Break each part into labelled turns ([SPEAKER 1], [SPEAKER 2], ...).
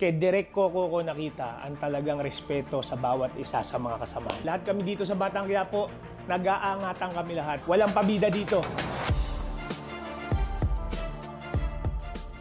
[SPEAKER 1] Kay Direk Coco ko nakita ang talagang respeto sa bawat isa sa mga kasama. Lahat kami dito sa Batang Quiapo, nag-aangatan kami lahat. Walang pabida dito.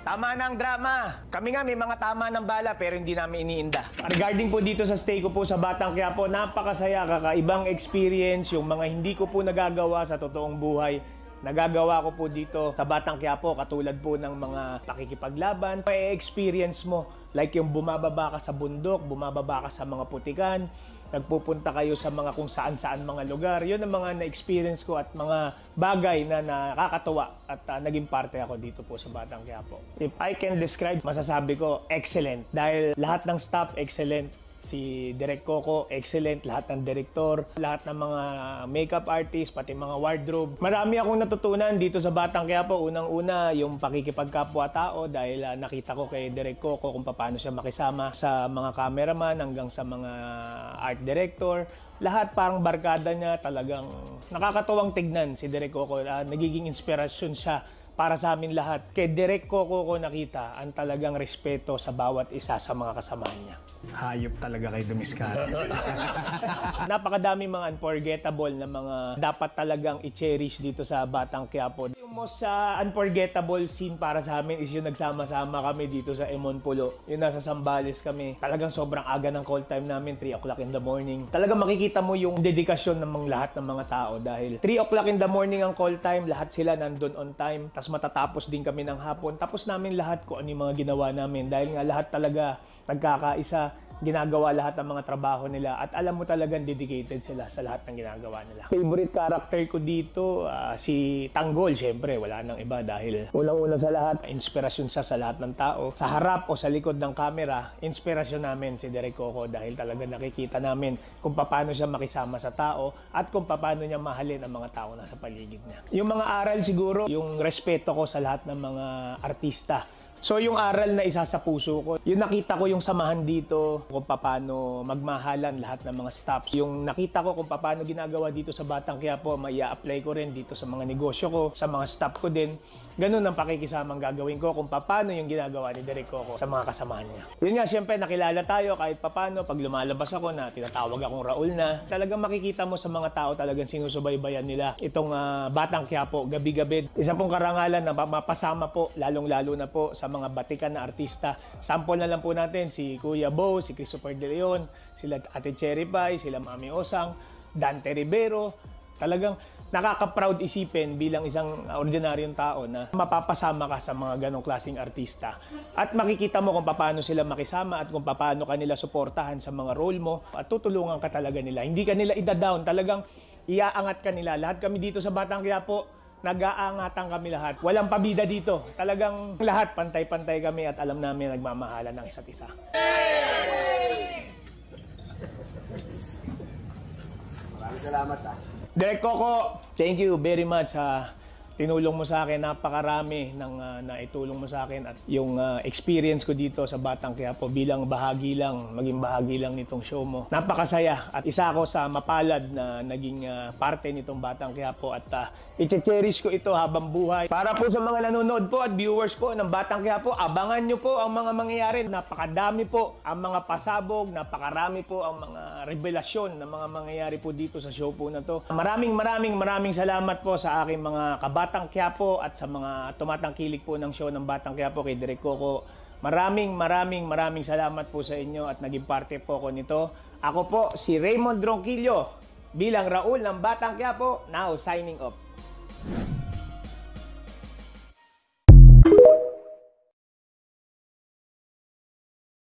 [SPEAKER 1] Tama ng drama. Kami nga may mga tama ng bala pero hindi namin iniinda. Regarding po dito sa stay ko po sa Batang Quiapo, napakasaya, kakaibang experience. Yung mga hindi ko po nagagawa sa totoong buhay, nagagawa ko po dito sa Batang Quiapo, katulad po ng mga pakikipaglaban. Experience mo, like yung bumababa ka sa bundok, bumababa ka sa mga putikan, nagpupunta kayo sa mga kung saan-saan mga lugar. Yun ang mga na-experience ko at mga bagay na nakakatuwa at naging parte ako dito po sa Batang Quiapo. If I can describe, masasabi ko, excellent. Dahil lahat ng staff, excellent. Si Direk Coco, excellent. Lahat ng direktor, lahat ng mga makeup artist, pati mga wardrobe. Marami akong natutunan dito sa Batang Quiapo. Unang-una, yung pakikipagkapwa-tao dahil nakita ko kay Direk Coco kung paano siya makisama sa mga cameraman hanggang sa mga art director. Lahat parang barkada niya, talagang nakakatuwang tignan si Direk Coco. Nagiging inspirasyon siya para sa amin lahat. Kay Direk Coco ko nakita ang talagang respeto sa bawat isa sa mga kasamahan niya. Hayop talaga kay Dumiskara. Napakadami mga unforgettable na mga dapat talagang i-cherish dito sa Batang Quiapo. Yung most unforgettable scene para sa amin is yung nagsama-sama kami dito sa Emonpulo. Yung nasa Zambales kami. Talagang sobrang aga ng call time namin, 3 o'clock in the morning. Talagang makikita mo yung dedikasyon ng mga lahat ng mga tao dahil 3 o'clock in the morning ang call time, lahat sila nandun on time. Tapos matatapos din kami ng hapon. Tapos namin lahat kung ano yung mga ginawa namin dahil nga lahat talaga nagkakaisa, ginagawa lahat ng mga trabaho nila at alam mo talagang dedicated sila sa lahat ng ginagawa nila. Favorite character ko dito, si Tanggol. Siyempre, wala nang iba dahil unang-una sa lahat, inspirasyon siya sa lahat ng tao. Sa harap o sa likod ng camera, inspirasyon namin si Direk Coco dahil talaga nakikita namin kung paano siya makisama sa tao at kung paano niya mahalin ang mga tao na sa paligid niya. Yung mga aral siguro, yung respeto ko sa lahat ng mga artista. So yung aral na isa sa puso ko, yung nakita ko yung samahan dito, kung paano magmahalan lahat ng mga staffs. Yung nakita ko kung paano ginagawa dito sa Batang Quiapo, mai-apply ko rin dito sa mga negosyo ko, sa mga staff ko din. Ganun ang pakikisamang gagawin ko kung paano yung ginagawa ni Direk Coco sa mga kasamahan niya. Yun nga, siyempre nakilala tayo kahit paano. Pag lumalabas ako na tinatawag akong Raul na, talagang makikita mo sa mga tao talagang sinusubaybayan nila itong Batang Quiapo gabi-gabi. Isa pong karangalan na mapasama po, lalong-lalo na po sa mga batikan na artista. Sample na lang po natin si Kuya Bo, si Christopher De Leon, sila Ate Cherry Pie, sila Mami Osang, Dante Rivero. Talagang nakaka-proud isipin bilang isang ordinaryong tao na mapapasama ka sa mga ganong klaseng artista. At makikita mo kung paano sila makisama at kung paano kanila suportahan sa mga role mo at tutulungan ka talaga nila. Hindi ka nila ida-down, talagang iaangat ka nila. Lahat kami dito sa Batang Quiapo, nag-aangatan kami lahat. Walang pabida dito. Talagang lahat pantay-pantay kami at alam namin nagmamahalan ng isa't isa.
[SPEAKER 2] Maraming salamat
[SPEAKER 1] Direk Coco, thank you very much tinulong mo sa akin, napakarami ng naitulong mo sa akin at yung experience ko dito sa Batang Quiapo bilang bahagi lang, maging bahagi lang nitong show mo. Napakasaya at isa ako sa mapalad na naging parte nitong Batang Quiapo at i-cherish ko ito habang buhay. Para po sa mga nanonood po at viewers po ng Batang Quiapo, abangan nyo po ang mga mangyayari. Napakadami po ang mga pasabog, napakarami po ang mga revelasyon na mga mangyayari po dito sa show po na to. Maraming salamat po sa aking mga Batang Quiapo at sa mga tumatangkilik po ng show ng Batang Quiapo kay Direk Coco. Maraming salamat po sa inyo at naging parte po ako nito. Ako po si Raymond Ronquillo bilang Raul ng Batang Quiapo, now signing off.